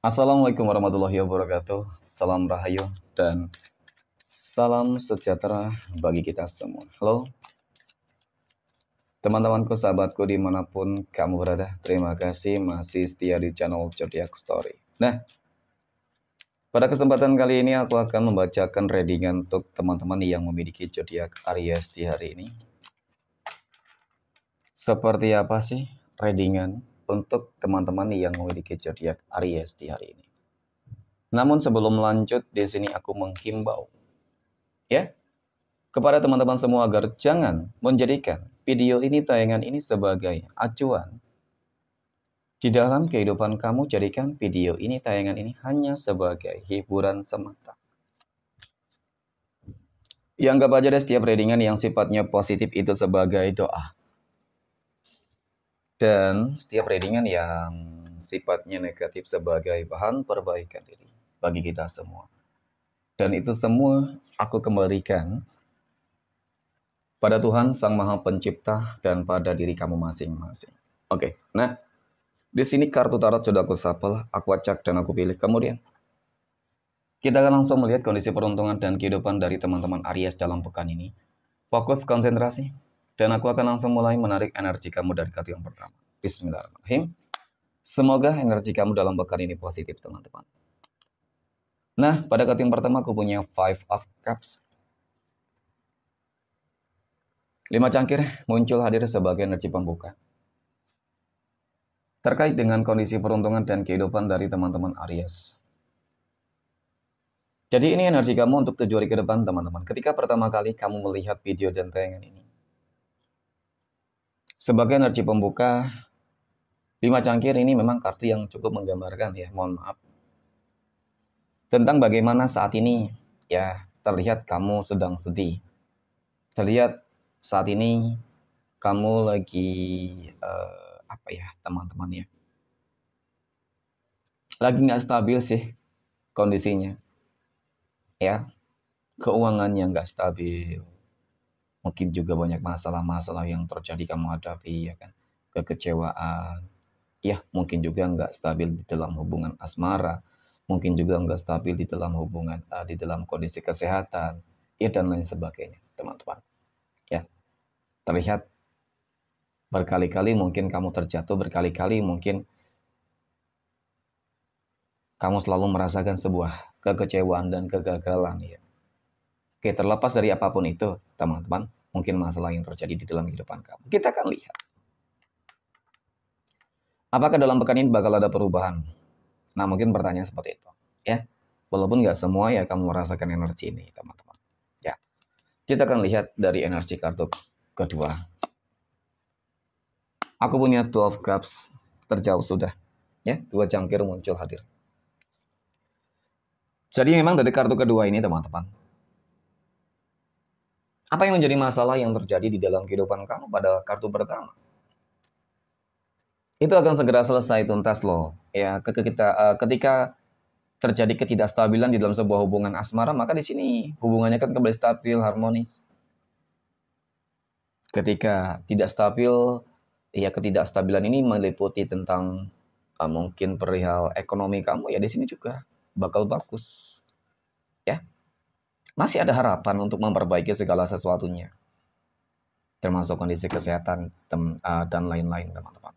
Assalamualaikum warahmatullahi wabarakatuh. Salam rahayu dan salam sejahtera bagi kita semua. Halo teman-temanku, sahabatku dimanapun kamu berada. Terima kasih masih setia di channel Zodiac Story. Nah, pada kesempatan kali ini aku akan membacakan readingan untuk teman-teman yang memiliki zodiak Aries di hari ini. Seperti apa sih readingan untuk teman-teman yang memiliki zodiak Aries di hari ini? Namun sebelum lanjut, di sini aku menghimbau ya kepada teman-teman semua agar jangan menjadikan video ini, tayangan ini sebagai acuan di dalam kehidupan kamu. Jadikan video ini, tayangan ini hanya sebagai hiburan semata. Ya, anggap aja deh setiap readingan yang sifatnya positif itu sebagai doa. Dan setiap readingan yang sifatnya negatif sebagai bahan perbaikan diri bagi kita semua. Dan itu semua aku kembalikan pada Tuhan Sang Maha Pencipta dan pada diri kamu masing-masing. Oke, nah di sini kartu tarot sudah aku shuffle, aku acak dan aku pilih. Kemudian kita akan langsung melihat kondisi peruntungan dan kehidupan dari teman-teman Aries dalam pekan ini. Fokus, konsentrasi, dan aku akan langsung mulai menarik energi kamu dari kartu yang pertama. Bismillahirrahmanirrahim. Semoga energi kamu dalam pekan ini positif, teman-teman. Nah, pada kartu yang pertama aku punya Five of Cups. 5 cangkir muncul hadir sebagai energi pembuka. Terkait dengan kondisi peruntungan dan kehidupan dari teman-teman Aries. Jadi ini energi kamu untuk 7 hari ke depan, teman-teman. Ketika pertama kali kamu melihat video dan tayangan ini. Sebagai energi pembuka, 5 cangkir ini memang kartu yang cukup menggambarkan ya, mohon maaf. Tentang bagaimana saat ini ya terlihat kamu sedang sedih. Terlihat saat ini kamu lagi teman-teman ya. Lagi nggak stabil sih kondisinya. Ya, keuangannya nggak stabil. Mungkin juga banyak masalah-masalah yang terjadi kamu hadapi, ya kan? Kekecewaan, ya mungkin juga nggak stabil di dalam hubungan asmara, mungkin juga nggak stabil di dalam hubungan, di dalam kondisi kesehatan, ya dan lain sebagainya, teman-teman. Ya, terlihat berkali-kali mungkin kamu terjatuh, berkali-kali mungkin kamu selalu merasakan sebuah kekecewaan dan kegagalan, ya. Oke, terlepas dari apapun itu, teman-teman, mungkin masalah yang terjadi di dalam kehidupan kamu. Kita akan lihat. Apakah dalam pekan ini bakal ada perubahan? Nah, mungkin pertanyaan seperti itu. Ya, walaupun nggak semua ya kamu merasakan energi ini, teman-teman. Ya, kita akan lihat dari energi kartu kedua. Aku punya 12 cups, terjauh sudah. Ya, 2 cangkir muncul hadir. Jadi memang dari kartu kedua ini, teman-teman. Apa yang menjadi masalah yang terjadi di dalam kehidupan kamu pada kartu pertama? Itu akan segera selesai tuntas loh. Ya, ketika terjadi ketidakstabilan di dalam sebuah hubungan asmara, maka di sini hubungannya kan kembali stabil, harmonis. Ketika tidak stabil, ya ketidakstabilan ini meliputi tentang mungkin perihal ekonomi kamu, ya di sini juga bakal bagus. Ya, masih ada harapan untuk memperbaiki segala sesuatunya, termasuk kondisi kesehatan dan lain-lain, teman-teman.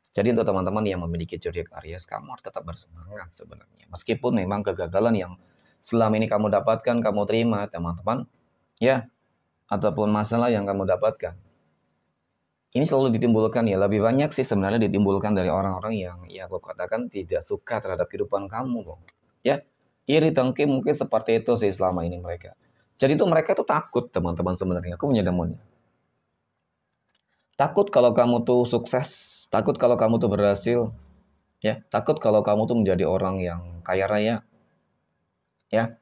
Jadi untuk teman-teman yang memiliki zodiak Aries, kamu harus tetap bersemangat sebenarnya. Meskipun memang kegagalan yang selama ini kamu dapatkan, kamu terima, teman-teman, ya, ataupun masalah yang kamu dapatkan. Ini selalu ditimbulkan ya, lebih banyak sih sebenarnya ditimbulkan dari orang-orang yang ya aku katakan tidak suka terhadap kehidupan kamu loh. Ya, iri dengki mungkin seperti itu sih selama ini mereka. Jadi itu mereka tuh takut, teman-teman, sebenarnya. Aku punya demonnya. Takut kalau kamu tuh sukses, takut kalau kamu tuh berhasil, ya, takut kalau kamu tuh menjadi orang yang kaya raya, ya.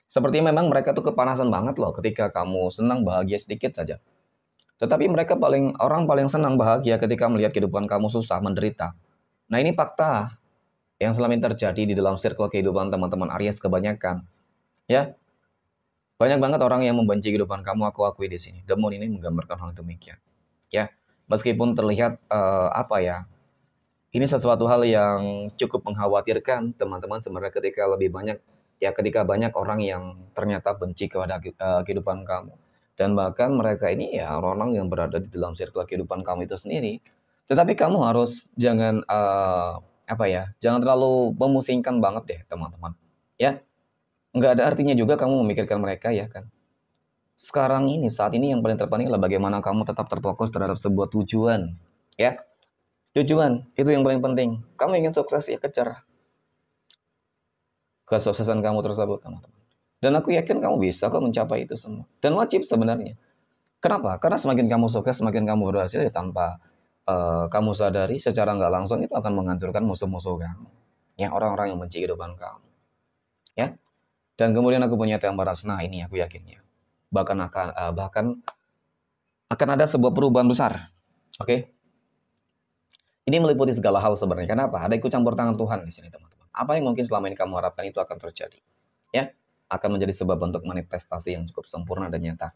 Sepertinya memang mereka tuh kepanasan banget loh ketika kamu senang bahagia sedikit saja. Tetapi mereka orang paling senang bahagia ketika melihat kehidupan kamu susah, menderita. Nah, ini fakta yang selama ini terjadi di dalam circle kehidupan teman-teman Aries kebanyakan, ya. Banyak banget orang yang membenci kehidupan kamu, aku akui di sini. Demon ini menggambarkan hal demikian, ya. Meskipun terlihat Ini sesuatu hal yang cukup mengkhawatirkan teman-teman sebenarnya ketika banyak orang yang ternyata benci kepada kehidupan kamu. Dan bahkan mereka ini ya orang-orang yang berada di dalam circle kehidupan kamu itu sendiri. Tetapi kamu harus jangan jangan terlalu memusingkan banget deh teman-teman. Ya, nggak ada artinya juga kamu memikirkan mereka ya kan. Sekarang ini, saat ini yang paling terpenting adalah bagaimana kamu tetap terfokus terhadap sebuah tujuan. Ya, tujuan, itu yang paling penting. Kamu ingin sukses, ya kejar kesuksesan kamu tersebut, teman-teman. Dan aku yakin kamu bisa kok mencapai itu semua. Dan wajib sebenarnya. Kenapa? Karena semakin kamu sukses, semakin kamu berhasil, ya tanpa kamu sadari, secara nggak langsung itu akan menghancurkan musuh-musuh kamu. Ya, orang-orang yang benci kehidupan kamu. Ya. Dan kemudian aku punya gambaran, nah ini aku yakinnya. Bahkan akan ada sebuah perubahan besar. Oke? Ini meliputi segala hal sebenarnya. Kenapa? Ada ikut campur tangan Tuhan di sini, teman-teman. Apa yang mungkin selama ini kamu harapkan itu akan terjadi. Ya, akan menjadi sebab bentuk manifestasi yang cukup sempurna dan nyata.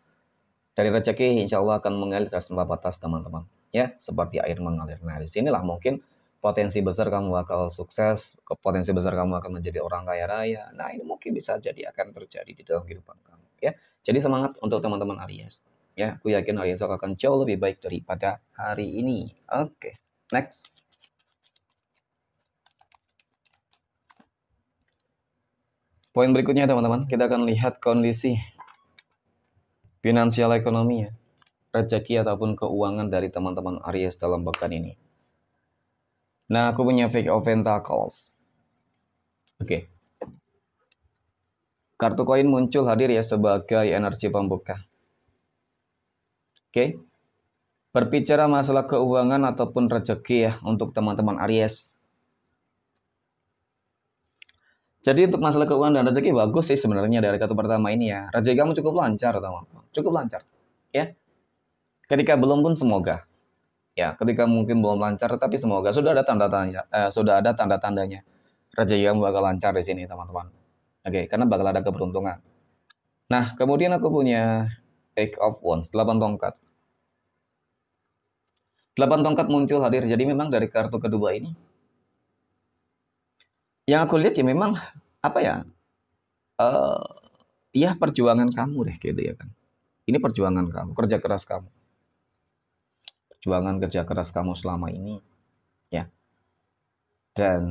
Dari rezeki, insya Allah akan mengalir tanpa batas, teman-teman. Ya, seperti air mengalir. Nah, di sinilah mungkin potensi besar kamu bakal sukses, potensi besar kamu akan menjadi orang kaya raya. Nah, ini mungkin bisa jadi akan terjadi di dalam kehidupan kamu. Ya, jadi semangat untuk teman-teman Aries. Ya, aku yakin hari esok akan jauh lebih baik daripada hari ini. Oke. Next. Poin berikutnya teman-teman, kita akan lihat kondisi finansial ekonomi ya, rezeki ataupun keuangan dari teman-teman Aries dalam pekan ini. Nah, aku punya Five of Pentacles. Oke. Kartu koin muncul hadir ya sebagai energi pembuka. Oke. Berbicara masalah keuangan ataupun rezeki ya untuk teman-teman Aries. Jadi untuk masalah keuangan dan rezeki bagus sih sebenarnya dari kartu pertama ini ya. Rezeki kamu cukup lancar teman-teman. Cukup lancar. Ya. Ketika belum pun semoga. Ya, ketika mungkin belum lancar tapi semoga sudah ada tanda-tandanya. Rezeki kamu bakal lancar di sini teman-teman. Oke, karena bakal ada keberuntungan. Nah, kemudian aku punya Eight of Wands, 8 tongkat. 8 tongkat muncul hadir. Jadi memang dari kartu kedua ini yang aku lihat ya memang apa ya? Ya perjuangan kamu deh gitu ya kan. Ini perjuangan kamu, kerja keras kamu. Perjuangan kerja keras kamu selama ini ya. Dan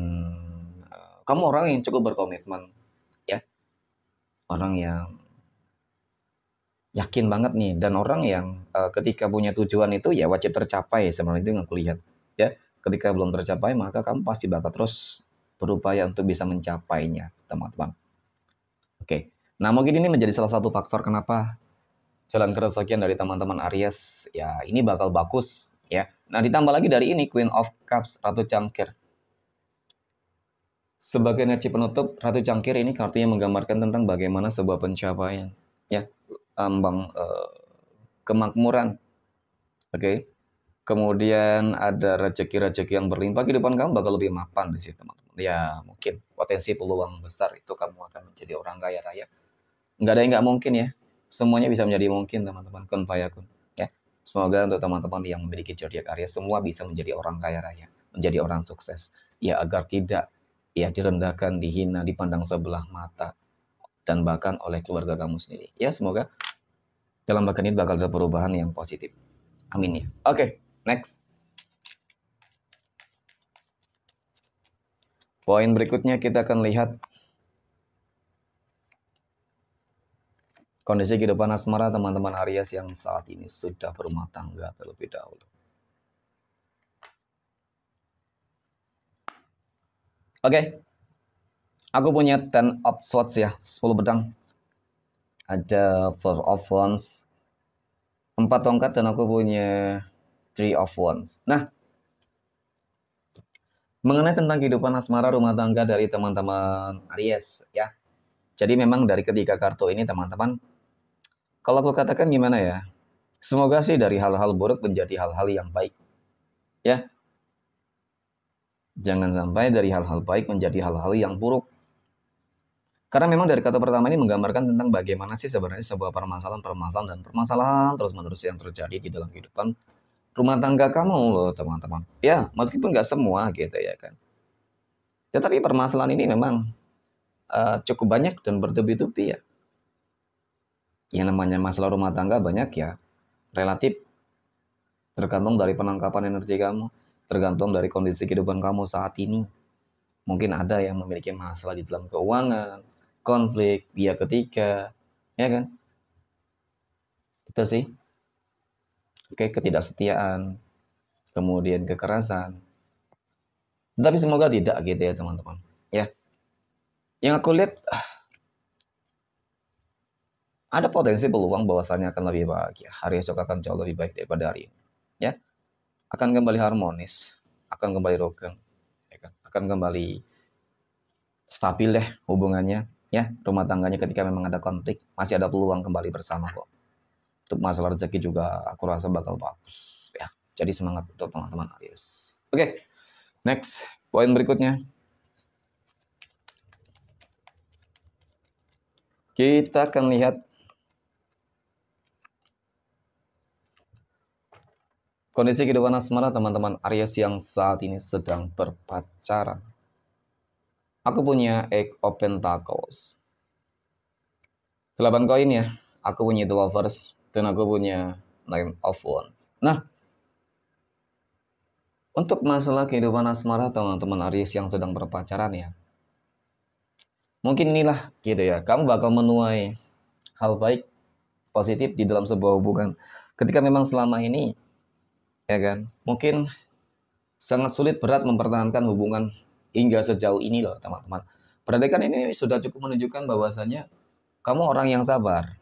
kamu orang yang cukup berkomitmen ya. Orang yang yakin banget nih dan orang yang ketika punya tujuan itu ya wajib tercapai sebenarnya itu yang aku lihat ya. Ketika belum tercapai maka kamu pasti bakal terus berupaya untuk bisa mencapainya, teman-teman. Oke. Nah, mungkin ini menjadi salah satu faktor kenapa jalan keresakian dari teman-teman Aries ya ini bakal bagus ya. Nah, ditambah lagi dari ini Queen of Cups, Ratu Cangkir. Sebagai energi penutup, Ratu Cangkir ini kartunya menggambarkan tentang bagaimana sebuah pencapaian ya, ambang kemakmuran. Oke. Kemudian ada rezeki-rezeki yang berlimpah, kehidupan kamu bakal lebih mapan di situ, teman-teman. Ya, mungkin potensi peluang besar itu kamu akan menjadi orang kaya raya. Nggak ada yang nggak mungkin ya. Semuanya bisa menjadi mungkin, teman-teman. Kun fayakun. Ya. Semoga untuk teman-teman yang memiliki zodiak Aries semua bisa menjadi orang kaya raya, menjadi orang sukses. Ya, agar tidak ya direndahkan, dihina, dipandang sebelah mata dan bahkan oleh keluarga kamu sendiri. Ya, semoga dalam bahkan ini bakal ada perubahan yang positif. Amin ya. Oke, next. Poin berikutnya kita akan lihat kondisi kehidupan asmara teman-teman Aries yang saat ini sudah berumah tangga terlebih dahulu. Oke. Aku punya 10 of Swords ya, 10 pedang. Ada 4 of Wands, 4 tongkat dan aku punya 3 of Wands. Nah, mengenai tentang kehidupan asmara rumah tangga dari teman-teman Aries ya. Jadi memang dari ketiga kartu ini teman-teman, kalau aku katakan gimana ya, semoga sih dari hal-hal buruk menjadi hal-hal yang baik. Ya, jangan sampai dari hal-hal baik menjadi hal-hal yang buruk. Karena memang dari kata pertama ini menggambarkan tentang bagaimana sih sebenarnya sebuah permasalahan dan permasalahan terus-menerus yang terjadi di dalam kehidupan rumah tangga kamu loh teman-teman. Ya, meskipun nggak semua gitu ya kan. Tetapi permasalahan ini memang cukup banyak dan bertubi-tubi ya. Yang namanya masalah rumah tangga banyak ya, relatif tergantung dari penangkapan energi kamu, tergantung dari kondisi kehidupan kamu saat ini. Mungkin ada yang memiliki masalah di dalam keuangan, konflik, pihak ketiga, ya kan? Itu sih. Oke, ketidaksetiaan, kemudian kekerasan. Tapi semoga tidak gitu ya teman-teman. Ya, yang aku lihat ada potensi peluang bahwasanya akan lebih bahagia. Hari esok akan jauh lebih baik daripada hari ini. Ya, akan kembali harmonis, akan kembali rukun, ya kan? Akan kembali stabil deh hubungannya. Ya, rumah tangganya ketika memang ada konflik, masih ada peluang kembali bersama kok. Untuk masalah rezeki juga aku rasa bakal bagus. Ya, jadi semangat untuk teman-teman Aries. Oke, next poin berikutnya. Kita akan lihat kondisi kehidupan asmara teman-teman Aries yang saat ini sedang berpacaran. Aku punya Eight of Pentacles. 8 koin ya. Aku punya The Lovers dan aku punya Nine of Wands. Nah, untuk masalah kehidupan asmara teman-teman Aries yang sedang berpacaran ya. Mungkin inilah gitu ya. Kamu bakal menuai hal baik positif di dalam sebuah hubungan. Ketika memang selama ini ya kan, mungkin sangat sulit berat mempertahankan hubungan hingga sejauh ini loh teman-teman. Perhatikan ini sudah cukup menunjukkan bahwasanya kamu orang yang sabar.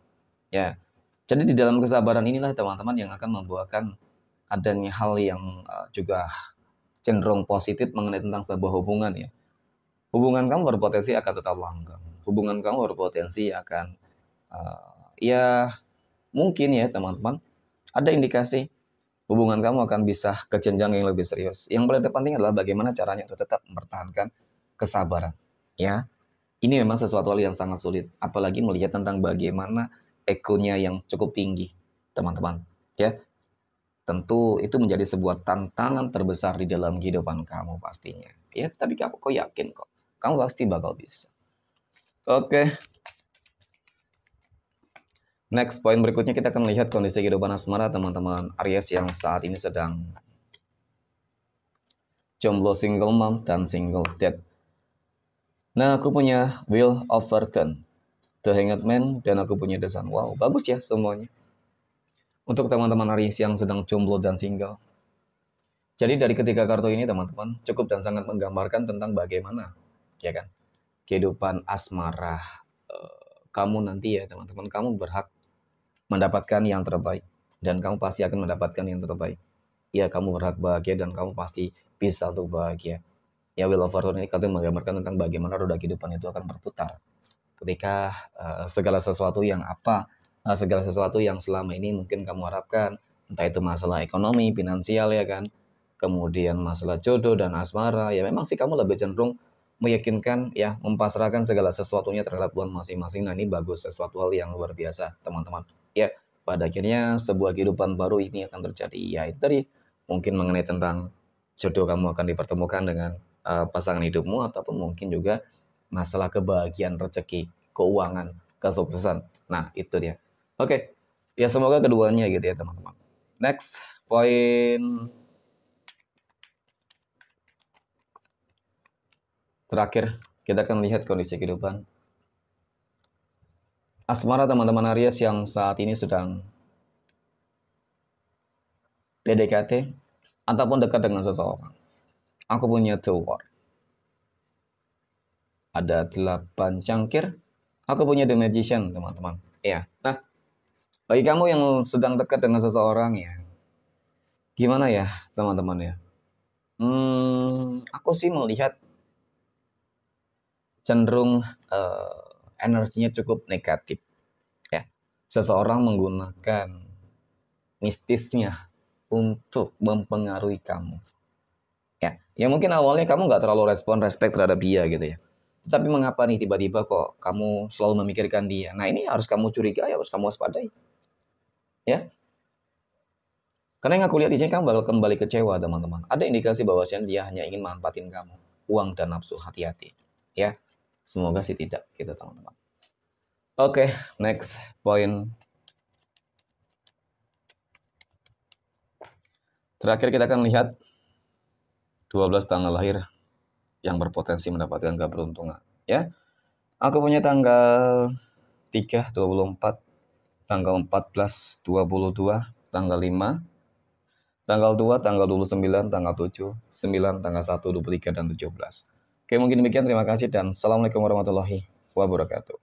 Ya. Jadi di dalam kesabaran inilah teman-teman yang akan membuahkan adanya hal yang juga cenderung positif mengenai tentang sebuah hubungan ya. Hubungan kamu berpotensi akan tetap langgeng. Hubungan kamu berpotensi akan ya mungkin ya teman-teman ada indikasi hubungan kamu akan bisa ke jenjang yang lebih serius. Yang paling terpenting adalah bagaimana caranya untuk tetap mempertahankan kesabaran. Ya, ini memang sesuatu hal yang sangat sulit. Apalagi melihat tentang bagaimana egonya yang cukup tinggi, teman-teman. Ya, tentu itu menjadi sebuah tantangan terbesar di dalam kehidupan kamu pastinya. Ya, tapi kamu kok yakin kok. Kamu pasti bakal bisa. Oke. Next, poin berikutnya kita akan melihat kondisi kehidupan asmara teman-teman Aries yang saat ini sedang jomblo, single mom, dan single dad. Nah, aku punya Wheel of Fortune, The Hanged Man, dan aku punya The Sun. Wow, bagus ya semuanya. Untuk teman-teman Aries yang sedang jomblo dan single. Jadi dari ketiga kartu ini teman-teman cukup dan sangat menggambarkan tentang bagaimana ya kan kehidupan asmara kamu nanti ya teman-teman. Kamu berhak mendapatkan yang terbaik dan kamu pasti akan mendapatkan yang terbaik. Ya, kamu berhak bahagia dan kamu pasti bisa untuk bahagia. Ya, Wheel of Fortune ini katanya menggambarkan tentang bagaimana roda kehidupan itu akan berputar. Ketika segala sesuatu segala sesuatu yang selama ini mungkin kamu harapkan, entah itu masalah ekonomi, finansial ya kan, kemudian masalah jodoh dan asmara, ya memang sih kamu lebih cenderung meyakinkan ya, mempasrahkan segala sesuatunya terhadap Tuhan masing-masing. Nah, ini bagus, sesuatu hal yang luar biasa, teman-teman. Ya, pada akhirnya sebuah kehidupan baru ini akan terjadi. Ya, itu tadi mungkin mengenai tentang jodoh kamu akan dipertemukan dengan pasangan hidupmu ataupun mungkin juga masalah kebahagiaan, rezeki, keuangan, kesuksesan. Nah, itu dia. Oke. Ya semoga keduanya gitu ya, teman-teman. Next, poin terakhir, kita akan lihat kondisi kehidupan asmara teman-teman Aries yang saat ini sedang PDKT ataupun dekat dengan seseorang. Aku punya The World. Ada 8 cangkir. Aku punya The Magician, teman-teman. Iya. Nah, bagi kamu yang sedang dekat dengan seseorang ya, gimana ya, teman-teman ya? Aku sih melihat cenderung energinya cukup negatif. Ya, seseorang menggunakan mistisnya untuk mempengaruhi kamu. Ya mungkin awalnya kamu nggak terlalu respect terhadap dia gitu ya. Tapi mengapa nih tiba-tiba kok kamu selalu memikirkan dia? Nah ini harus kamu curigai, harus kamu waspadai. Ya, Karena yang aku lihat di sini kamu bakal kembali kecewa, teman-teman. Ada indikasi bahwasanya dia hanya ingin manfaatin kamu. Uang dan nafsu, hati-hati. Ya, semoga sih tidak gitu, teman-teman. Oke, next point. Terakhir kita akan lihat 12 tanggal lahir yang berpotensi mendapatkan keberuntungan. Ya, aku punya tanggal 3, 24, tanggal 14, 22, tanggal 5, tanggal 2, tanggal 29, tanggal 7, 9, tanggal 1, 23, dan 17. Oke, mungkin demikian. Terima kasih dan Assalamualaikum warahmatullahi wabarakatuh.